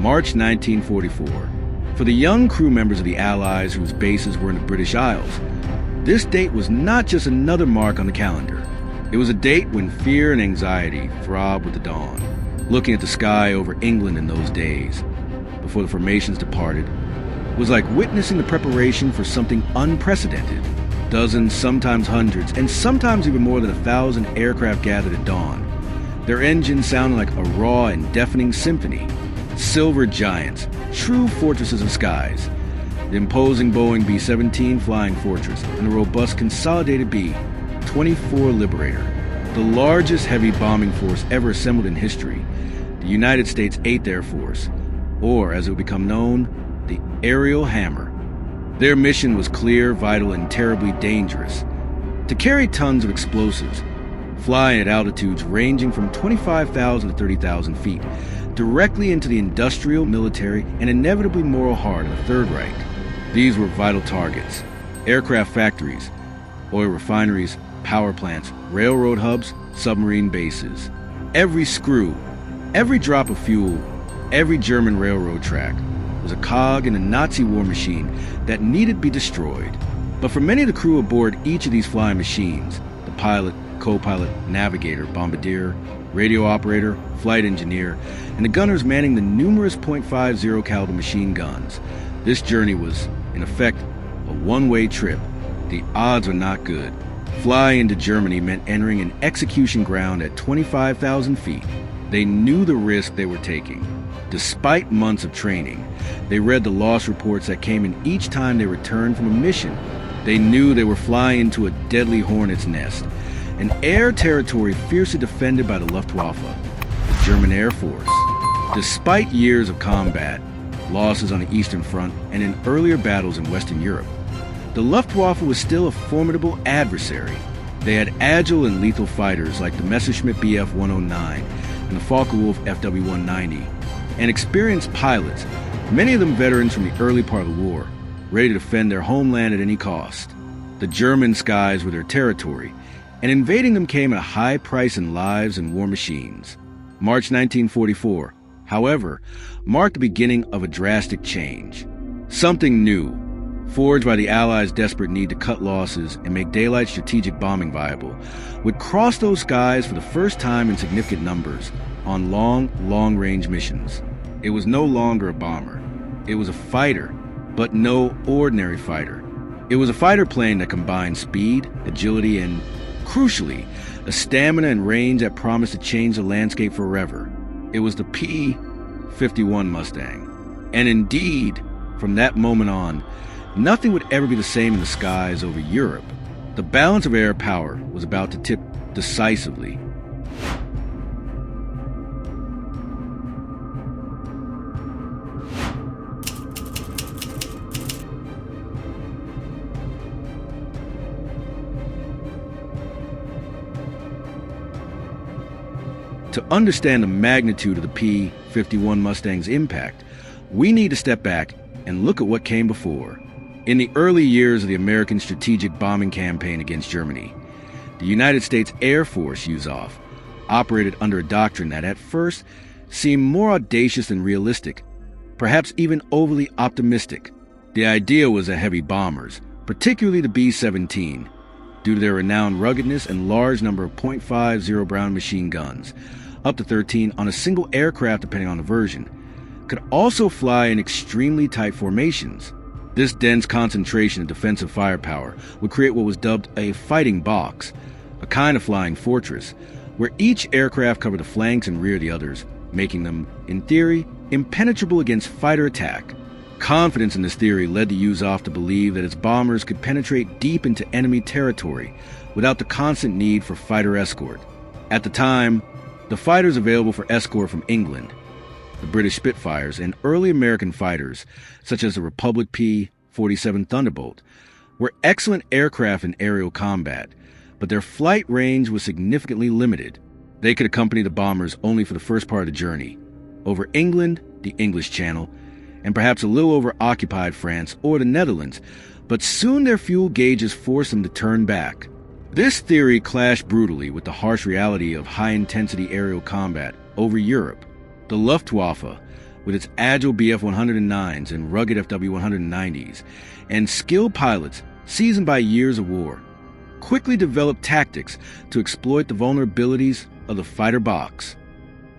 March 1944. For the young crew members of the Allies whose bases were in the British Isles, this date was not just another mark on the calendar. It was a date when fear and anxiety throbbed with the dawn. Looking at the sky over England in those days, before the formations departed, was like witnessing the preparation for something unprecedented. Dozens, sometimes hundreds, and sometimes even more than 1,000 aircraft gathered at dawn, their engines sounding like a raw and deafening symphony. Silver giants, true fortresses of skies. The imposing Boeing B-17 Flying Fortress and the robust consolidated B-24 Liberator, the largest heavy bombing force ever assembled in history, the United States 8th Air Force, or as it would become known, the Aerial Hammer. Their mission was clear, vital, and terribly dangerous. To carry tons of explosives, flying at altitudes ranging from 25,000 to 30,000 feet, directly into the industrial, military, and inevitably moral heart of the Third Reich. These were vital targets: aircraft factories, oil refineries, power plants, railroad hubs, submarine bases. Every screw, every drop of fuel, every German railroad track was a cog in a Nazi war machine that needed to be destroyed. But for many of the crew aboard each of these flying machines, the pilot, co-pilot, navigator, bombardier, radio operator, flight engineer, and the gunners manning the numerous .50 caliber machine guns, this journey was, in effect, a one-way trip. The odds were not good. Flying into Germany meant entering an execution ground at 25,000 feet. They knew the risk they were taking. Despite months of training, they read the loss reports that came in each time they returned from a mission. They knew they were flying into a deadly hornet's nest, an air territory fiercely defended by the Luftwaffe, the German Air Force. Despite years of combat, losses on the Eastern Front, and in earlier battles in Western Europe, the Luftwaffe was still a formidable adversary. They had agile and lethal fighters like the Messerschmitt Bf 109 and the Focke-Wulf FW 190, and experienced pilots, many of them veterans from the early part of the war, ready to defend their homeland at any cost. The German skies were their territory, and invading them came at a high price in lives and war machines. March 1944, however, marked the beginning of a drastic change. Something new, forged by the Allies' desperate need to cut losses and make daylight strategic bombing viable, would cross those skies for the first time in significant numbers on long-range missions. It was no longer a bomber. It was a fighter, but no ordinary fighter. It was a fighter plane that combined speed, agility, and, crucially, a stamina and range that promised to change the landscape forever. It was the P-51 Mustang. And indeed, from that moment on, nothing would ever be the same in the skies over Europe. The balance of air power was about to tip decisively. To understand the magnitude of the P-51 Mustang's impact, we need to step back and look at what came before. In the early years of the American strategic bombing campaign against Germany, the United States Air Force, USAF, operated under a doctrine that at first seemed more audacious than realistic, perhaps even overly optimistic. The idea was that heavy bombers, particularly the B-17, due to their renowned ruggedness and large number of .50 Brown machine guns, up to 13 on a single aircraft depending on the version, could also fly in extremely tight formations. This dense concentration of defensive firepower would create what was dubbed a fighting box, a kind of flying fortress, where each aircraft covered the flanks and rear of the others, making them, in theory, impenetrable against fighter attack. Confidence in this theory led the USAF to believe that its bombers could penetrate deep into enemy territory without the constant need for fighter escort. At the time, the fighters available for escort from England, the British Spitfires, and early American fighters, such as the Republic P-47 Thunderbolt, were excellent aircraft in aerial combat, but their flight range was significantly limited. They could accompany the bombers only for the first part of the journey, over England, the English Channel, and perhaps a little over occupied France or the Netherlands, but soon their fuel gauges forced them to turn back. This theory clashed brutally with the harsh reality of high-intensity aerial combat over Europe. The Luftwaffe, with its agile Bf-109s and rugged FW-190s, and skilled pilots seasoned by years of war, quickly developed tactics to exploit the vulnerabilities of the fighter box.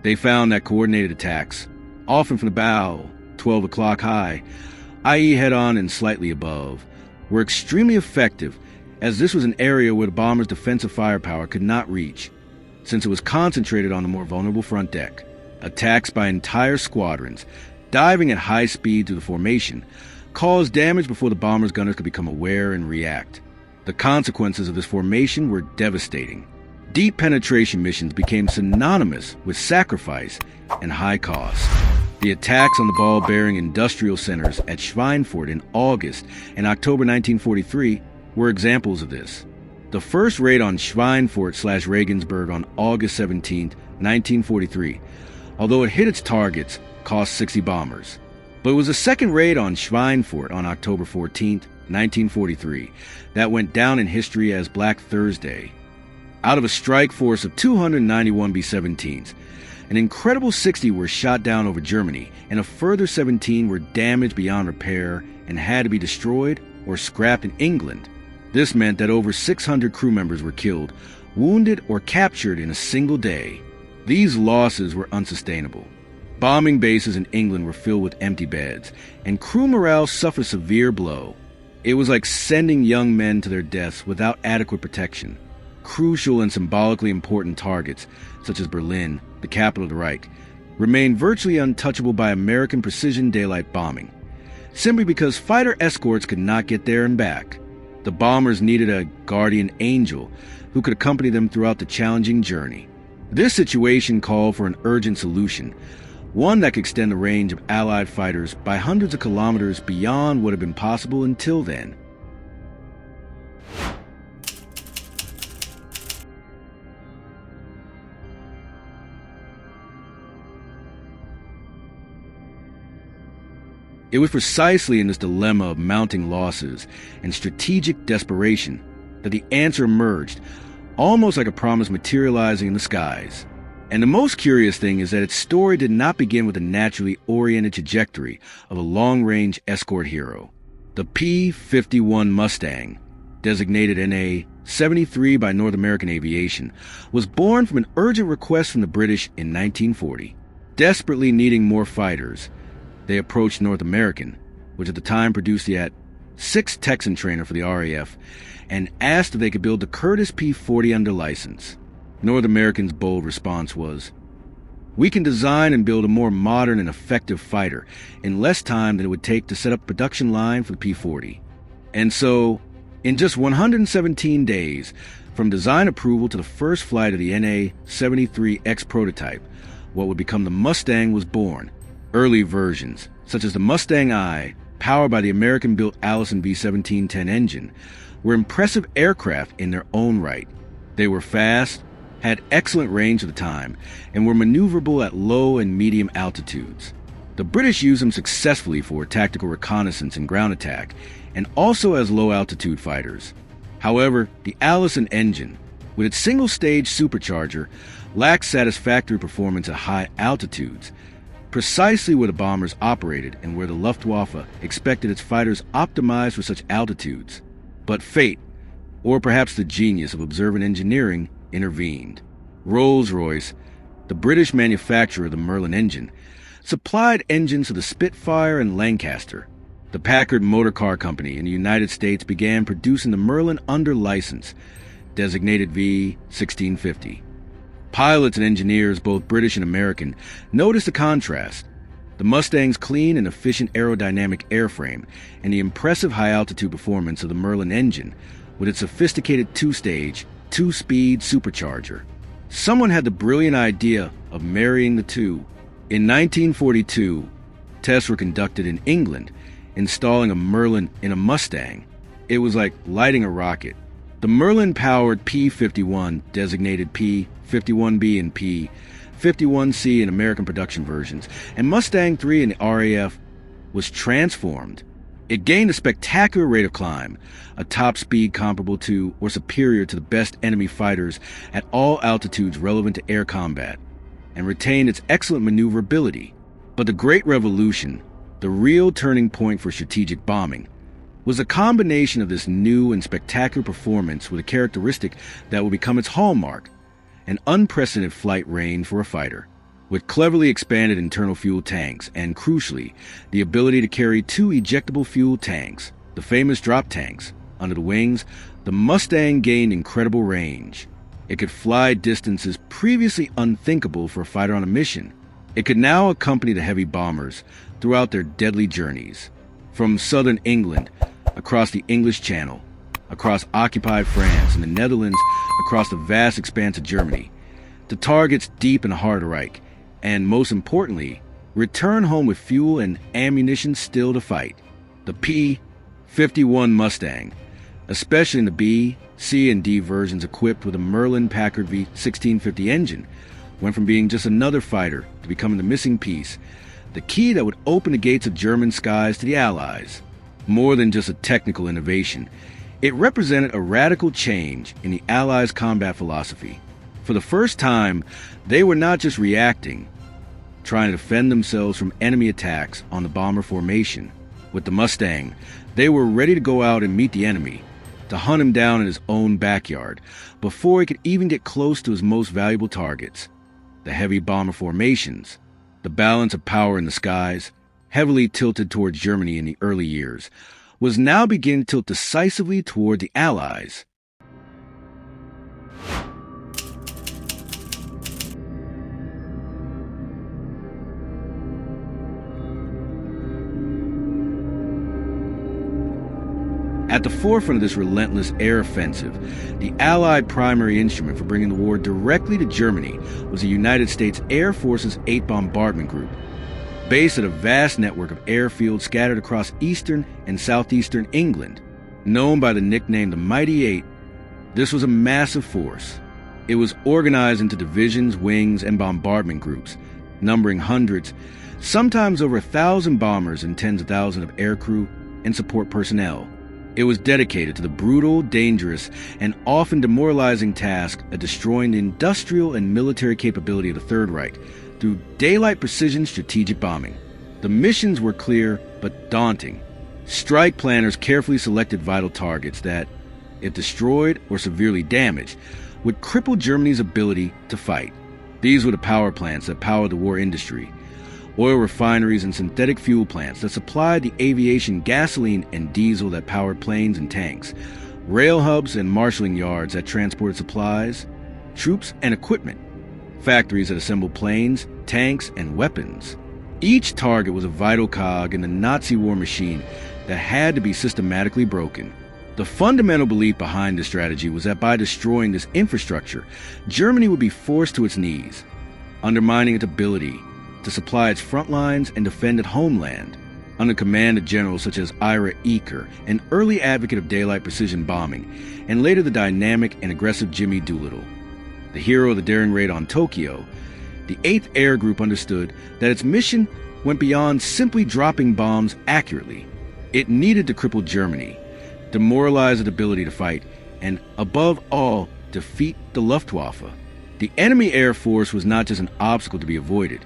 They found that coordinated attacks, often from the bow, 12 o'clock high, i.e. head-on and slightly above, were extremely effective, as this was an area where the bomber's defensive firepower could not reach, since it was concentrated on the more vulnerable front deck. Attacks by entire squadrons, diving at high speed through the formation, caused damage before the bomber's gunners could become aware and react. The consequences of this formation were devastating. Deep penetration missions became synonymous with sacrifice and high cost. The attacks on the ball-bearing industrial centers at Schweinfurt in August and October 1943 were examples of this. The first raid on Schweinfurt/Regensburg on August 17, 1943, although it hit its targets, cost 60 bombers. But it was a second raid on Schweinfurt on October 14, 1943, that went down in history as Black Thursday. Out of a strike force of 291 B-17s, an incredible 60 were shot down over Germany, and a further 17 were damaged beyond repair and had to be destroyed or scrapped in England. This meant that over 600 crew members were killed, wounded, or captured in a single day. These losses were unsustainable. Bombing bases in England were filled with empty beds, and crew morale suffered a severe blow. It was like sending young men to their deaths without adequate protection. Crucial and symbolically important targets, such as Berlin, the capital of the Reich, remained virtually untouchable by American precision daylight bombing, simply because fighter escorts could not get there and back. The bombers needed a guardian angel who could accompany them throughout the challenging journey. This situation called for an urgent solution, one that could extend the range of Allied fighters by hundreds of kilometers beyond what had been possible until then. It was precisely in this dilemma of mounting losses and strategic desperation that the answer emerged, almost like a promise materializing in the skies. And the most curious thing is that its story did not begin with a naturally oriented trajectory of a long-range escort hero. The P-51 Mustang, designated NA-73 by North American Aviation, was born from an urgent request from the British in 1940. Desperately needing more fighters, they approached North American, which at the time produced the @6 Texan trainer for the RAF, and asked if they could build the Curtiss P-40 under license. North American's bold response was, "We can design and build a more modern and effective fighter in less time than it would take to set up a production line for the P-40. And so, in just 117 days, from design approval to the first flight of the NA-73X prototype, what would become the Mustang was born. Early versions, such as the Mustang I, powered by the American-built Allison V-1710 engine, were impressive aircraft in their own right. They were fast, had excellent range at the time, and were maneuverable at low and medium altitudes. The British used them successfully for tactical reconnaissance and ground attack, and also as low-altitude fighters. However, the Allison engine, with its single-stage supercharger, lacked satisfactory performance at high altitudes, precisely where the bombers operated and where the Luftwaffe expected its fighters optimized for such altitudes. But fate, or perhaps the genius of observant engineering, intervened. Rolls-Royce, the British manufacturer of the Merlin engine, supplied engines to the Spitfire and Lancaster. The Packard Motor Car Company in the United States began producing the Merlin under license, designated V-1650. Pilots and engineers, both British and American, noticed the contrast. The Mustang's clean and efficient aerodynamic airframe and the impressive high-altitude performance of the Merlin engine with its sophisticated two-stage, two-speed supercharger. Someone had the brilliant idea of marrying the two. In 1942, tests were conducted in England, installing a Merlin in a Mustang. It was like lighting a rocket. The Merlin-powered P-51, designated P-51B and P-51C in American production versions, and Mustang III in the RAF, was transformed. It gained a spectacular rate of climb, a top speed comparable to or superior to the best enemy fighters at all altitudes relevant to air combat, and retained its excellent maneuverability. But the Great Revolution, the real turning point for strategic bombing, was a combination of this new and spectacular performance with a characteristic that would become its hallmark: an unprecedented flight range for a fighter, with cleverly expanded internal fuel tanks and, crucially, the ability to carry 2 ejectable fuel tanks, the famous drop tanks. Under the wings, the Mustang gained incredible range. It could fly distances previously unthinkable for a fighter on a mission. It could now accompany the heavy bombers throughout their deadly journeys, from southern England, across the English Channel, across occupied France and the Netherlands, across the vast expanse of Germany, to targets deep in the heart of the Reich, and most importantly, return home with fuel and ammunition still to fight. The P-51 Mustang, especially in the B, C, and D versions equipped with a Merlin-Packard V1650 engine, went from being just another fighter to becoming the missing piece, the key that would open the gates of German skies to the Allies. More than just a technical innovation, it represented a radical change in the Allies' combat philosophy. For the first time, they were not just reacting, trying to defend themselves from enemy attacks on the bomber formation. With the Mustang, they were ready to go out and meet the enemy, to hunt him down in his own backyard, before he could even get close to his most valuable targets: the heavy bomber formations. The balance of power in the skies, heavily tilted towards Germany in the early years, was now beginning to tilt decisively toward the Allies. At the forefront of this relentless air offensive, the Allied primary instrument for bringing the war directly to Germany was the United States Air Force's 8th Bombardment Group, based at a vast network of airfields scattered across eastern and southeastern England. Known by the nickname the Mighty Eight, this was a massive force. It was organized into divisions, wings, and bombardment groups, numbering hundreds, sometimes over 1,000 bombers and tens of thousands of aircrew and support personnel. It was dedicated to the brutal, dangerous, and often demoralizing task of destroying the industrial and military capability of the Third Reich through daylight precision strategic bombing. The missions were clear but daunting. Strike planners carefully selected vital targets that, if destroyed or severely damaged, would cripple Germany's ability to fight. These were the power plants that powered the war industry, oil refineries and synthetic fuel plants that supplied the aviation gasoline and diesel that powered planes and tanks, rail hubs and marshalling yards that transported supplies, troops, and equipment, factories that assembled planes, tanks, and weapons. Each target was a vital cog in the Nazi war machine that had to be systematically broken. The fundamental belief behind this strategy was that by destroying this infrastructure, Germany would be forced to its knees, undermining its ability to supply its front lines and defend its homeland. Under command of generals such as Ira Eaker, an early advocate of daylight precision bombing, and later the dynamic and aggressive Jimmy Doolittle, the hero of the daring raid on Tokyo, the 8th Air Group understood that its mission went beyond simply dropping bombs accurately. It needed to cripple Germany, demoralize its ability to fight, and, above all, defeat the Luftwaffe. The enemy air force was not just an obstacle to be avoided.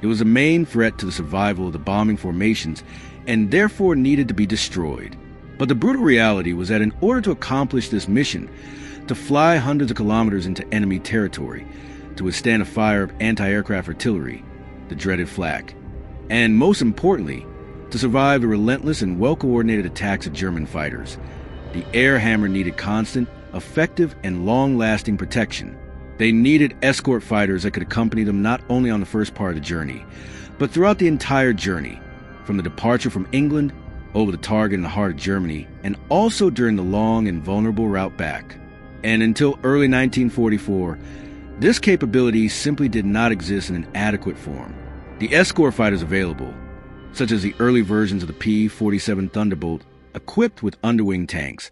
It was a main threat to the survival of the bombing formations and therefore needed to be destroyed. But the brutal reality was that in order to accomplish this mission, to fly hundreds of kilometers into enemy territory, to withstand a fire of anti-aircraft artillery, the dreaded flak, and most importantly, to survive the relentless and well-coordinated attacks of German fighters, the air hammer needed constant, effective, and long-lasting protection. They needed escort fighters that could accompany them not only on the first part of the journey, but throughout the entire journey, from the departure from England, over the target in the heart of Germany, and also during the long and vulnerable route back. And until early 1944, this capability simply did not exist in an adequate form. The escort fighters available, such as the early versions of the P-47 Thunderbolt, equipped with underwing tanks,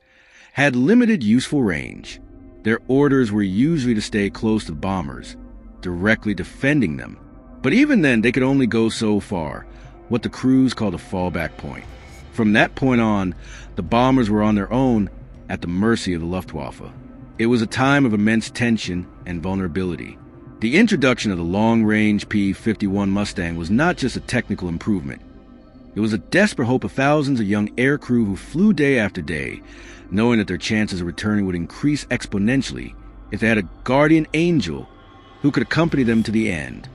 had limited useful range. Their orders were usually to stay close to the bombers, directly defending them. But even then, they could only go so far, what the crews called a fallback point. From that point on, the bombers were on their own at the mercy of the Luftwaffe. It was a time of immense tension and vulnerability. The introduction of the long-range P-51 Mustang was not just a technical improvement. It was a desperate hope of thousands of young aircrew who flew day after day, knowing that their chances of returning would increase exponentially if they had a guardian angel who could accompany them to the end.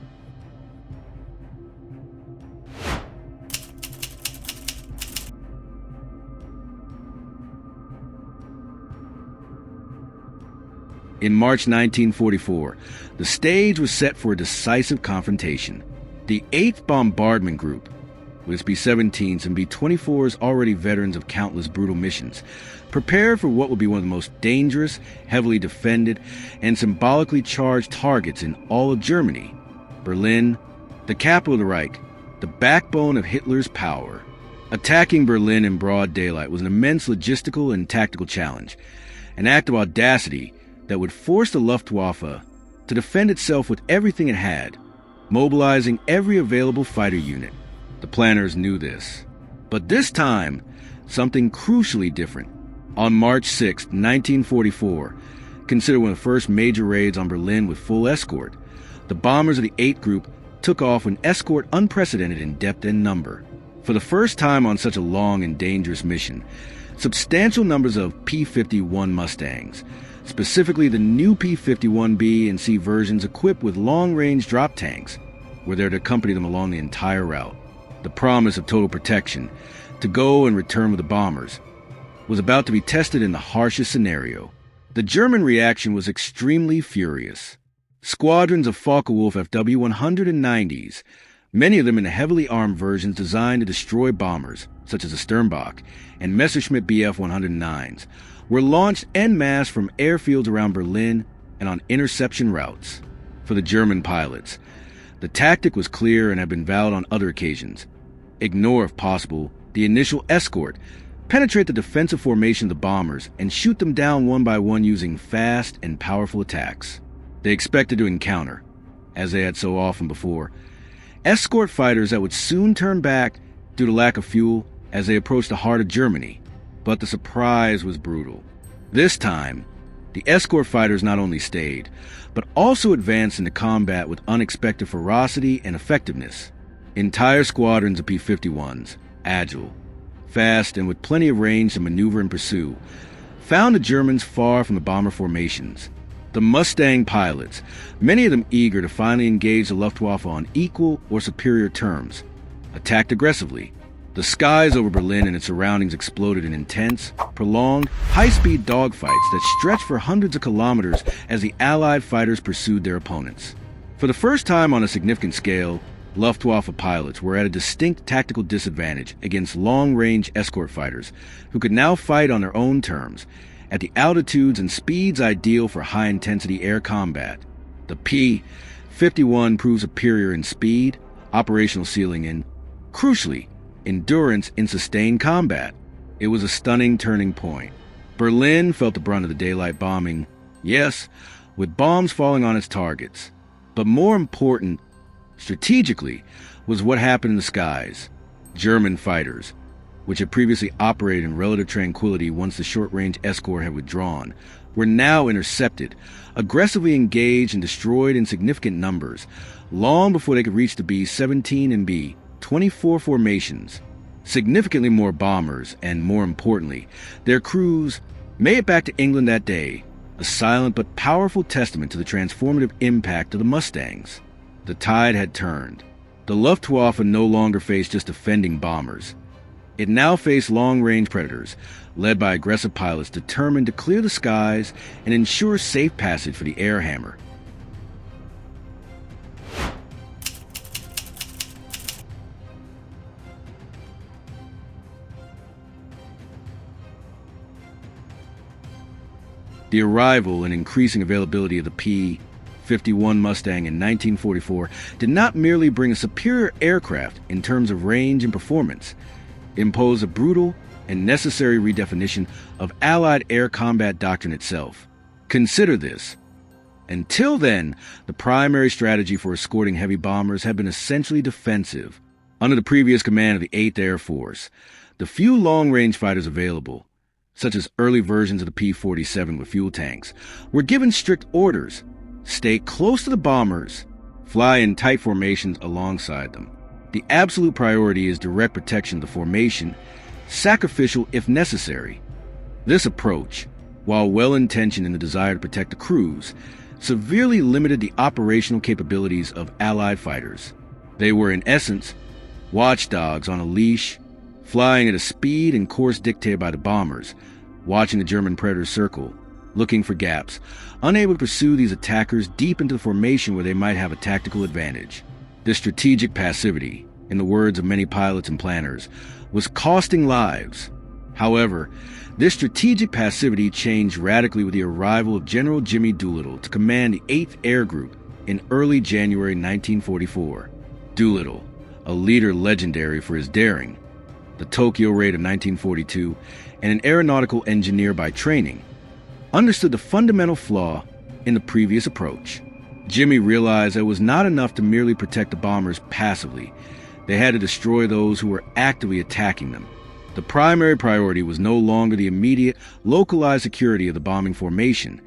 In March 1944, the stage was set for a decisive confrontation. The 8th Bombardment Group, with its B-17s and B-24s already veterans of countless brutal missions, prepared for what would be one of the most dangerous, heavily defended, and symbolically charged targets in all of Germany. Berlin, the capital of the Reich, the backbone of Hitler's power. Attacking Berlin in broad daylight was an immense logistical and tactical challenge, an act of audacity that would force the Luftwaffe to defend itself with everything it had, mobilizing every available fighter unit. The planners knew this. But this time, something crucially different. On March 6, 1944, considered one of the first major raids on Berlin with full escort, the bombers of the 8th Group took off with an escort unprecedented in depth and number. For the first time on such a long and dangerous mission, substantial numbers of P-51 Mustangs, specifically the new P-51B and C versions equipped with long-range drop tanks, were there to accompany them along the entire route. The promise of total protection, to go and return with the bombers, was about to be tested in the harshest scenario. The German reaction was extremely furious. Squadrons of Focke-Wulf FW-190s, many of them in heavily armed versions designed to destroy bombers, such as the Sternbach and Messerschmitt Bf-109s, were launched en masse from airfields around Berlin and on interception routes. For the German pilots, the tactic was clear and had been valid on other occasions. Ignore, if possible, the initial escort, penetrate the defensive formation of the bombers, and shoot them down one by one using fast and powerful attacks. They expected to encounter, as they had so often before, escort fighters that would soon turn back due to lack of fuel as they approached the heart of Germany. But the surprise was brutal. This time, the escort fighters not only stayed, but also advanced into combat with unexpected ferocity and effectiveness. Entire squadrons of P-51s, agile, fast, and with plenty of range to maneuver and pursue, found the Germans far from the bomber formations. The Mustang pilots, many of them eager to finally engage the Luftwaffe on equal or superior terms, attacked aggressively. The skies over Berlin and its surroundings exploded in intense, prolonged, high-speed dogfights that stretched for hundreds of kilometers as the Allied fighters pursued their opponents. For the first time on a significant scale, Luftwaffe pilots were at a distinct tactical disadvantage against long-range escort fighters who could now fight on their own terms, at the altitudes and speeds ideal for high-intensity air combat. The P-51 proved superior in speed, operational ceiling, and, crucially, endurance in sustained combat. It was a stunning turning point. Berlin felt the brunt of the daylight bombing, yes, with bombs falling on its targets. But more important, strategically, was what happened in the skies. German fighters, which had previously operated in relative tranquility once the short-range escort had withdrawn, were now intercepted, aggressively engaged and destroyed in significant numbers, long before they could reach the B-17 and B-24 formations. Significantly more bombers, and more importantly, their crews, made it back to England that day, a silent but powerful testament to the transformative impact of the Mustangs. The tide had turned. The Luftwaffe no longer faced just defending bombers. It now faced long-range predators, led by aggressive pilots determined to clear the skies and ensure safe passage for the air hammer. The arrival and increasing availability of the P-51 Mustang in 1944 did not merely bring a superior aircraft in terms of range and performance. It imposed a brutal and necessary redefinition of Allied air combat doctrine itself. Consider this. Until then, the primary strategy for escorting heavy bombers had been essentially defensive. Under the previous command of the 8th Air Force, the few long-range fighters available, such as early versions of the P-47 with fuel tanks, were given strict orders stay close to the bombers, fly in tight formations alongside them. The absolute priority is direct protection of the formation, sacrificial if necessary. This approach, while well-intentioned in the desire to protect the crews, severely limited the operational capabilities of Allied fighters. They were, in essence, watchdogs on a leash, flying at a speed and course dictated by the bombers, watching the German Predators circle, looking for gaps, unable to pursue these attackers deep into the formation where they might have a tactical advantage. This strategic passivity, in the words of many pilots and planners, was costing lives. However, this strategic passivity changed radically with the arrival of General Jimmy Doolittle to command the 8th Air Group in early January 1944. Doolittle, a leader legendary for his daring, the Tokyo raid of 1942, and an aeronautical engineer by training, understood the fundamental flaw in the previous approach. Jimmy realized that it was not enough to merely protect the bombers passively. They had to destroy those who were actively attacking them. The primary priority was no longer the immediate, localized security of the bombing formation.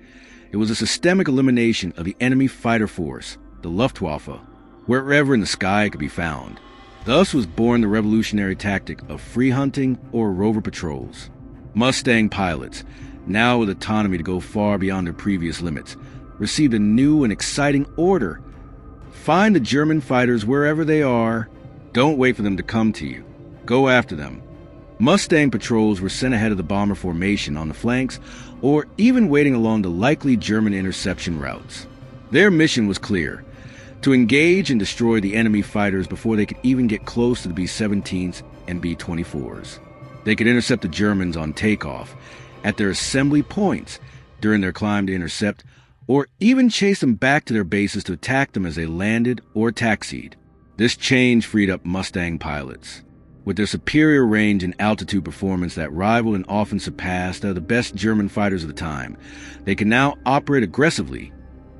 It was a systemic elimination of the enemy fighter force, the Luftwaffe, wherever in the sky it could be found. Thus was born the revolutionary tactic of free hunting or rover patrols. Mustang pilots, now with autonomy to go far beyond their previous limits, received a new and exciting order. Find the German fighters wherever they are. Don't wait for them to come to you. Go after them. Mustang patrols were sent ahead of the bomber formation on the flanks, or even waiting along the likely German interception routes. Their mission was clear: to engage and destroy the enemy fighters before they could even get close to the B-17s and B-24s. They could intercept the Germans on takeoff, at their assembly points, during their climb to intercept, or even chase them back to their bases to attack them as they landed or taxied. This change freed up Mustang pilots. With their superior range and altitude performance that rivaled and often surpassed the best German fighters of the time, they could now operate aggressively,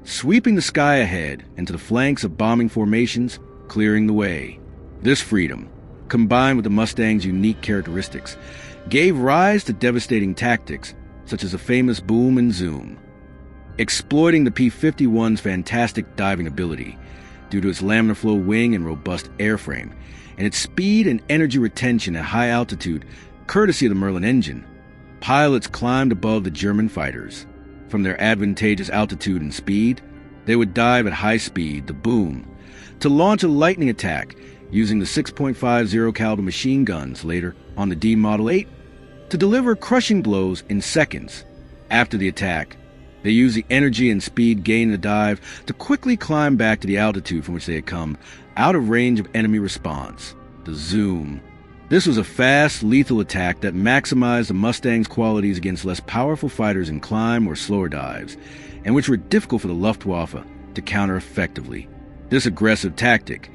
sweeping the sky ahead and to the flanks of bombing formations, clearing the way. This freedom, combined with the Mustang's unique characteristics, gave rise to devastating tactics such as the famous boom and zoom. Exploiting the P-51's fantastic diving ability, due to its laminar flow wing and robust airframe, and its speed and energy retention at high altitude, courtesy of the Merlin engine, pilots climbed above the German fighters. From their advantageous altitude and speed, they would dive at high speed, the boom, to launch a lightning attack using the 6.50 caliber machine guns later on the D Model 8 to deliver crushing blows in seconds. After the attack, they used the energy and speed gained in the dive to quickly climb back to the altitude from which they had come, out of range of enemy response, the zoom. This was a fast, lethal attack that maximized the Mustang's qualities against less powerful fighters in climb or slower dives, and which were difficult for the Luftwaffe to counter effectively. This aggressive tactic,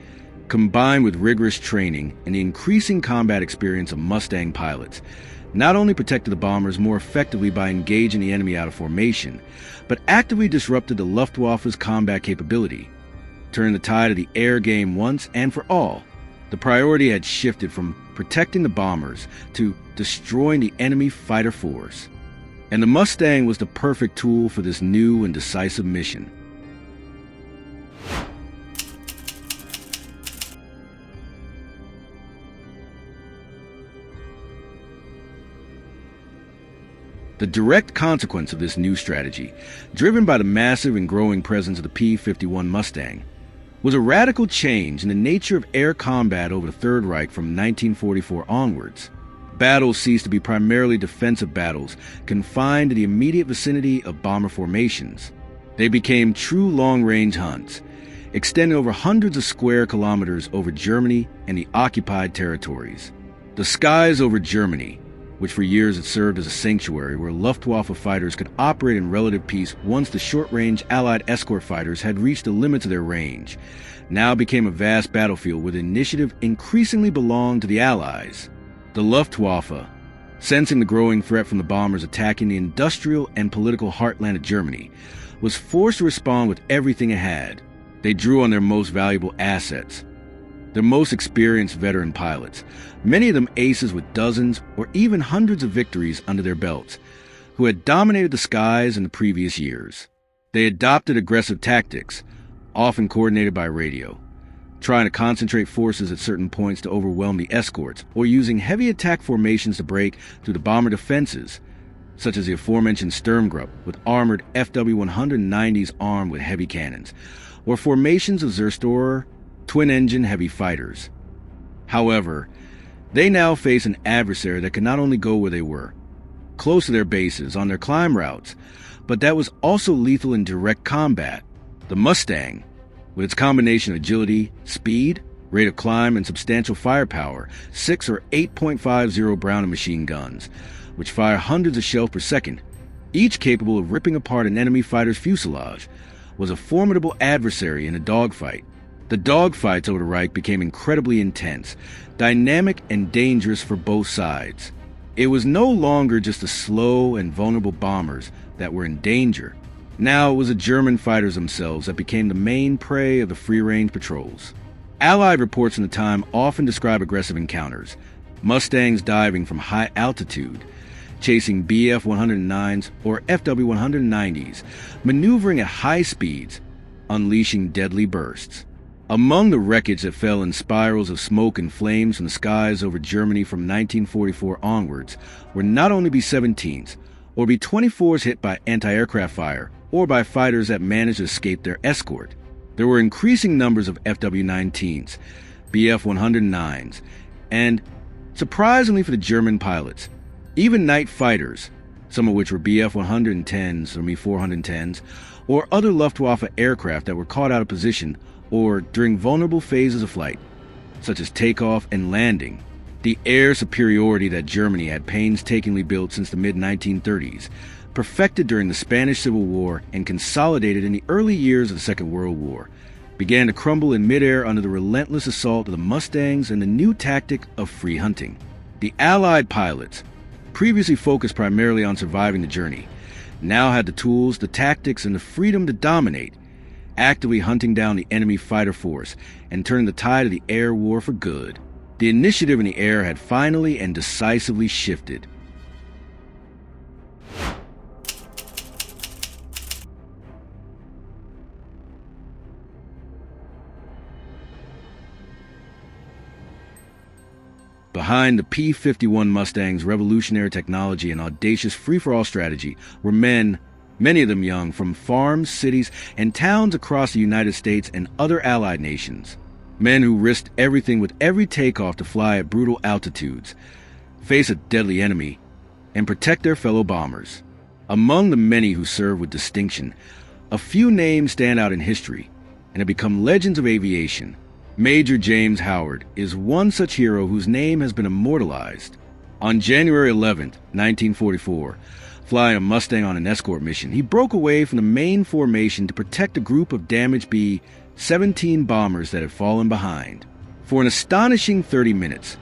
combined with rigorous training and the increasing combat experience of Mustang pilots, not only protected the bombers more effectively by engaging the enemy out of formation, but actively disrupted the Luftwaffe's combat capability. Turning the tide of the air game once and for all, the priority had shifted from protecting the bombers to destroying the enemy fighter force. And the Mustang was the perfect tool for this new and decisive mission. The direct consequence of this new strategy, driven by the massive and growing presence of the P-51 Mustang, was a radical change in the nature of air combat over the Third Reich from 1944 onwards. Battles ceased to be primarily defensive battles confined to the immediate vicinity of bomber formations. They became true long-range hunts, extending over hundreds of square kilometers over Germany and the occupied territories. The skies over Germany, which for years had served as a sanctuary where Luftwaffe fighters could operate in relative peace once the short-range Allied escort fighters had reached the limits of their range, now became a vast battlefield where the initiative increasingly belonged to the Allies. The Luftwaffe, sensing the growing threat from the bombers attacking the industrial and political heartland of Germany, was forced to respond with everything it had. They drew on their most valuable assets, their most experienced veteran pilots, many of them aces with dozens or even hundreds of victories under their belts, who had dominated the skies in the previous years. They adopted aggressive tactics, often coordinated by radio, trying to concentrate forces at certain points to overwhelm the escorts, or using heavy attack formations to break through the bomber defenses, such as the aforementioned Sturmgruppe with armored FW-190s armed with heavy cannons, or formations of Zerstorer twin-engine heavy fighters. However, they now face an adversary that could not only go where they were, close to their bases on their climb routes, but that was also lethal in direct combat. The Mustang, with its combination of agility, speed, rate of climb, and substantial firepower, 6 or 8.50 Browning machine guns, which fire hundreds of shells per second, each capable of ripping apart an enemy fighter's fuselage, was a formidable adversary in a dogfight. The dogfights over the Reich became incredibly intense, dynamic, and dangerous for both sides. It was no longer just the slow and vulnerable bombers that were in danger. Now it was the German fighters themselves that became the main prey of the free-range patrols. Allied reports in the time often describe aggressive encounters, Mustangs diving from high altitude, chasing Bf-109s or FW-190s, maneuvering at high speeds, unleashing deadly bursts. Among the wreckage that fell in spirals of smoke and flames from the skies over Germany from 1944 onwards were not only B-17s, or B-24s hit by anti-aircraft fire, or by fighters that managed to escape their escort. There were increasing numbers of FW-19s, Bf-109s, and, surprisingly for the German pilots, even night fighters, some of which were Bf-110s or Mi-410s, or other Luftwaffe aircraft that were caught out of position or during vulnerable phases of flight, such as takeoff and landing. The air superiority that Germany had painstakingly built since the mid-1930s, perfected during the Spanish Civil War and consolidated in the early years of the Second World War, began to crumble in midair under the relentless assault of the Mustangs and the new tactic of free hunting. The Allied pilots, previously focused primarily on surviving the journey, now had the tools, the tactics, and the freedom to dominate, actively hunting down the enemy fighter force and turning the tide of the air war for good. The initiative in the air had finally and decisively shifted. Behind the P-51 Mustang's revolutionary technology and audacious free-for-all strategy were men, many of them young, from farms, cities, and towns across the United States and other allied nations. Men who risked everything with every takeoff to fly at brutal altitudes, face a deadly enemy, and protect their fellow bombers. Among the many who served with distinction, a few names stand out in history and have become legends of aviation. Major James Howard is one such hero whose name has been immortalized. On January 11, 1944, flying a Mustang on an escort mission, he broke away from the main formation to protect a group of damaged B-17 bombers that had fallen behind. For an astonishing 30 minutes,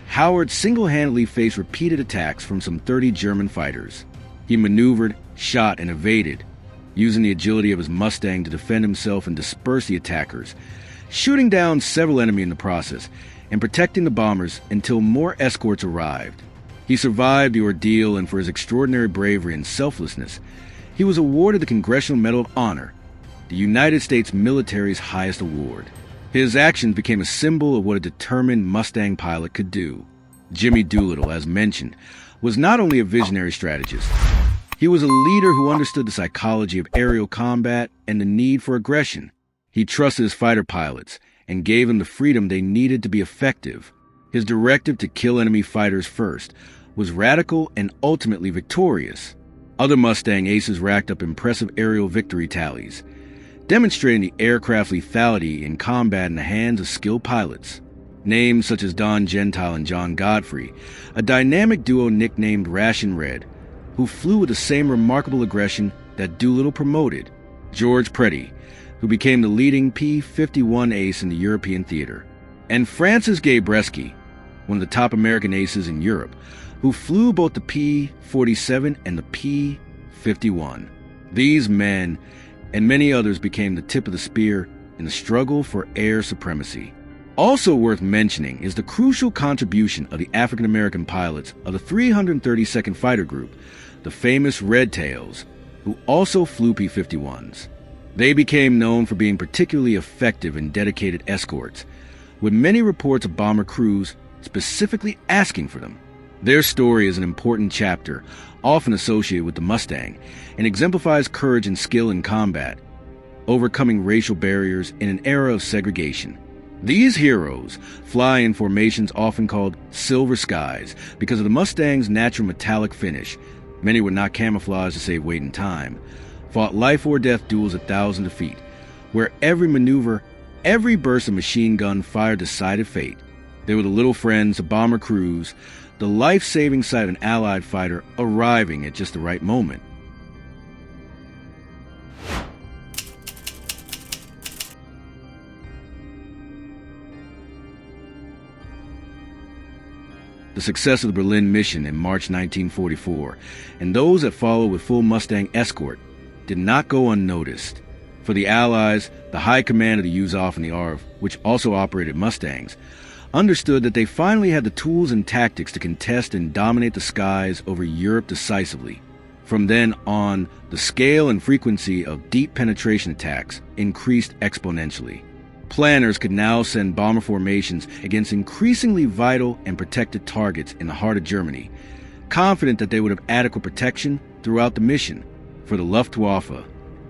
Howard single-handedly faced repeated attacks from some 30 German fighters. He maneuvered, shot, and evaded, using the agility of his Mustang to defend himself and disperse the attackers, shooting down several enemy in the process and protecting the bombers until more escorts arrived. He survived the ordeal, and for his extraordinary bravery and selflessness, he was awarded the Congressional Medal of Honor, the United States military's highest award. His actions became a symbol of what a determined Mustang pilot could do. Jimmy Doolittle, as mentioned, was not only a visionary strategist, he was a leader who understood the psychology of aerial combat and the need for aggression. He trusted his fighter pilots and gave them the freedom they needed to be effective. His directive to kill enemy fighters first was radical and ultimately victorious. Other Mustang aces racked up impressive aerial victory tallies, demonstrating the aircraft's lethality in combat in the hands of skilled pilots. Names such as Don Gentile and John Godfrey, a dynamic duo nicknamed Ration Red, who flew with the same remarkable aggression that Doolittle promoted. George Preddy, who became the leading P-51 ace in the European theater. And Francis Gay-Bresky, one of the top American aces in Europe, who flew both the P-47 and the P-51. These men and many others became the tip of the spear in the struggle for air supremacy. Also worth mentioning is the crucial contribution of the African-American pilots of the 332nd Fighter Group, the famous Red Tails, who also flew P-51s. They became known for being particularly effective and dedicated escorts, with many reports of bomber crews specifically asking for them. Their story is an important chapter, often associated with the Mustang, and exemplifies courage and skill in combat, overcoming racial barriers in an era of segregation. These heroes fly in formations often called silver skies because of the Mustang's natural metallic finish. Many were not camouflaged to save weight and time, fought life-or-death duels at thousands of feet, where every maneuver, every burst of machine gun fire decided fate. They were the little friends of bomber crews, the life-saving sight of an Allied fighter arriving at just the right moment. The success of the Berlin mission in March 1944, and those that followed with full Mustang escort, did not go unnoticed. For the Allies, the high command of the USAF and the ARV, which also operated Mustangs, understood that they finally had the tools and tactics to contest and dominate the skies over Europe decisively. From then on, the scale and frequency of deep penetration attacks increased exponentially. Planners could now send bomber formations against increasingly vital and protected targets in the heart of Germany, confident that they would have adequate protection throughout the mission. For the Luftwaffe,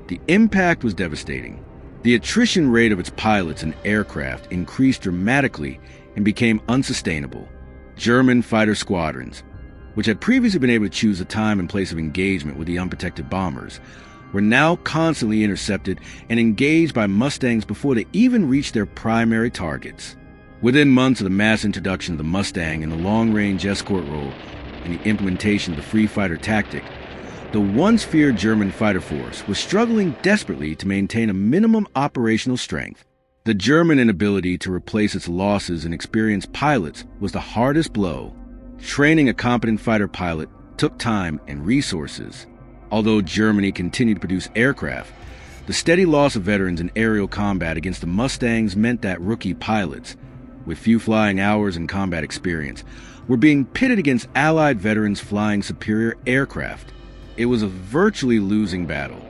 the impact was devastating. The attrition rate of its pilots and aircraft increased dramatically and became unsustainable. German fighter squadrons, which had previously been able to choose the time and place of engagement with the unprotected bombers, were now constantly intercepted and engaged by Mustangs before they even reached their primary targets. Within months of the mass introduction of the Mustang and the long-range escort role and the implementation of the free fighter tactic, the once feared German fighter force was struggling desperately to maintain a minimum operational strength. The German inability to replace its losses in experienced pilots was the hardest blow. Training a competent fighter pilot took time and resources. Although Germany continued to produce aircraft, the steady loss of veterans in aerial combat against the Mustangs meant that rookie pilots, with few flying hours and combat experience, were being pitted against Allied veterans flying superior aircraft. It was a virtually losing battle.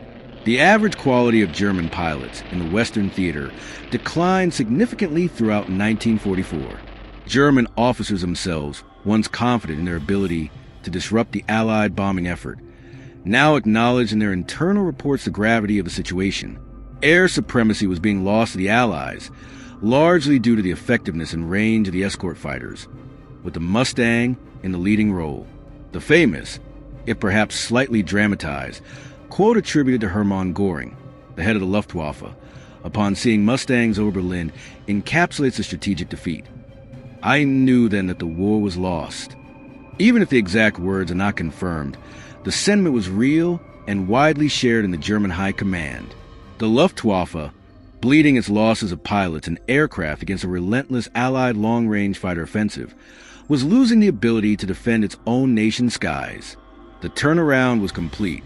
The average quality of German pilots in the Western theater declined significantly throughout 1944. German officers themselves, once confident in their ability to disrupt the Allied bombing effort, now acknowledged in their internal reports the gravity of the situation. Air supremacy was being lost to the Allies, largely due to the effectiveness and range of the escort fighters, with the Mustang in the leading role. The famous, if perhaps slightly dramatized, quote attributed to Hermann Göring, the head of the Luftwaffe, upon seeing Mustangs over Berlin, encapsulates the strategic defeat. "I knew then that the war was lost." Even if the exact words are not confirmed, the sentiment was real and widely shared in the German high command. The Luftwaffe, bleeding its losses of pilots and aircraft against a relentless Allied long-range fighter offensive, was losing the ability to defend its own nation's skies. The turnaround was complete.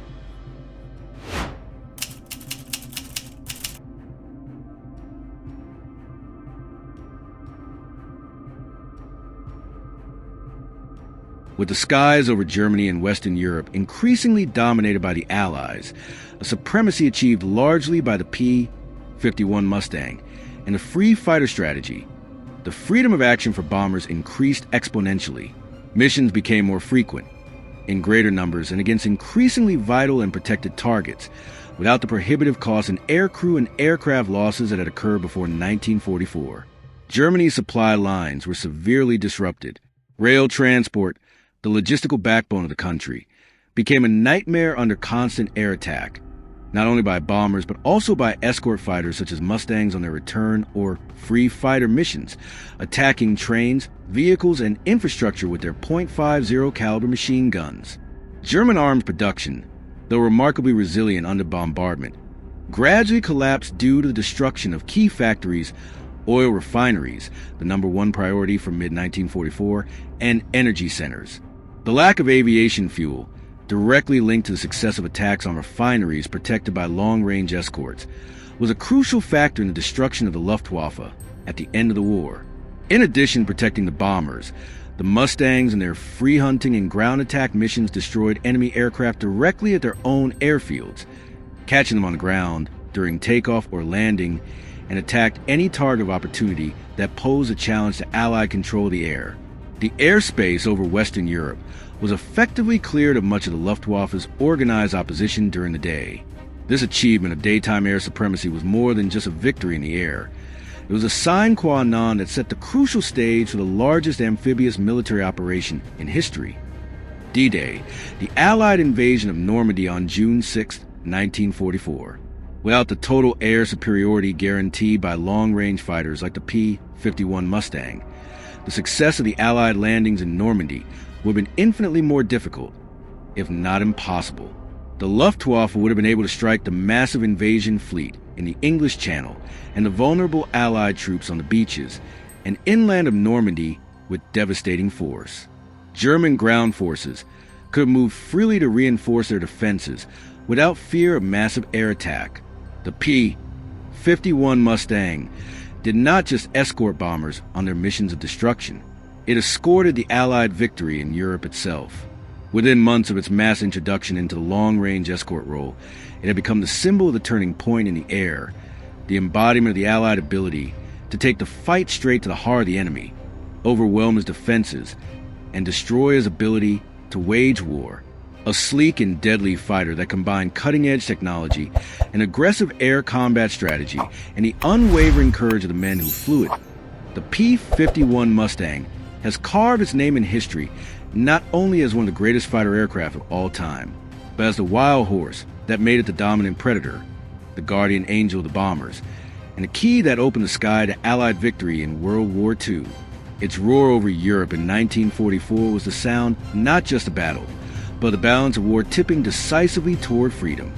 With the skies over Germany and Western Europe increasingly dominated by the Allies, a supremacy achieved largely by the P-51 Mustang and a free fighter strategy, the freedom of action for bombers increased exponentially. Missions became more frequent, in greater numbers and against increasingly vital and protected targets, without the prohibitive costs in aircrew and aircraft losses that had occurred before 1944. Germany's supply lines were severely disrupted. Rail transport, the logistical backbone of the country, became a nightmare under constant air attack, not only by bombers but also by escort fighters such as Mustangs on their return or free fighter missions, attacking trains, vehicles, and infrastructure with their .50 caliber machine guns. German arms production, though remarkably resilient under bombardment, gradually collapsed due to the destruction of key factories, oil refineries, the number one priority from mid-1944, and energy centers. The lack of aviation fuel, directly linked to the success of attacks on refineries protected by long-range escorts, was a crucial factor in the destruction of the Luftwaffe at the end of the war. In addition to protecting the bombers, The Mustangs and their free hunting and ground attack missions destroyed enemy aircraft directly at their own airfields, catching them on the ground during takeoff or landing, and attacked any target of opportunity that posed a challenge to Allied control of the air. The airspace over Western Europe was effectively cleared of much of the Luftwaffe's organized opposition during the day. This achievement of daytime air supremacy was more than just a victory in the air. It was a sine qua non that set the crucial stage for the largest amphibious military operation in history. D-Day, the Allied invasion of Normandy on June 6, 1944. Without the total air superiority guaranteed by long-range fighters like the P-51 Mustang, the success of the Allied landings in Normandy would have been infinitely more difficult, if not impossible. The Luftwaffe would have been able to strike the massive invasion fleet in the English Channel and the vulnerable Allied troops on the beaches and inland of Normandy with devastating force. German ground forces could have moved freely to reinforce their defenses without fear of massive air attack. The P-51 Mustang did not just escort bombers on their missions of destruction. It escorted the Allied victory in Europe itself. Within months of its mass introduction into the long-range escort role, it had become the symbol of the turning point in the air, the embodiment of the Allied ability to take the fight straight to the heart of the enemy, overwhelm his defenses, and destroy his ability to wage war. A sleek and deadly fighter that combined cutting-edge technology, an aggressive air combat strategy, and the unwavering courage of the men who flew it. The P-51 Mustang has carved its name in history not only as one of the greatest fighter aircraft of all time, but as the wild horse that made it the dominant predator, the guardian angel of the bombers, and the key that opened the sky to Allied victory in World War II. Its roar over Europe in 1944 was the sound not just of battle, but the balance of war tipping decisively toward freedom.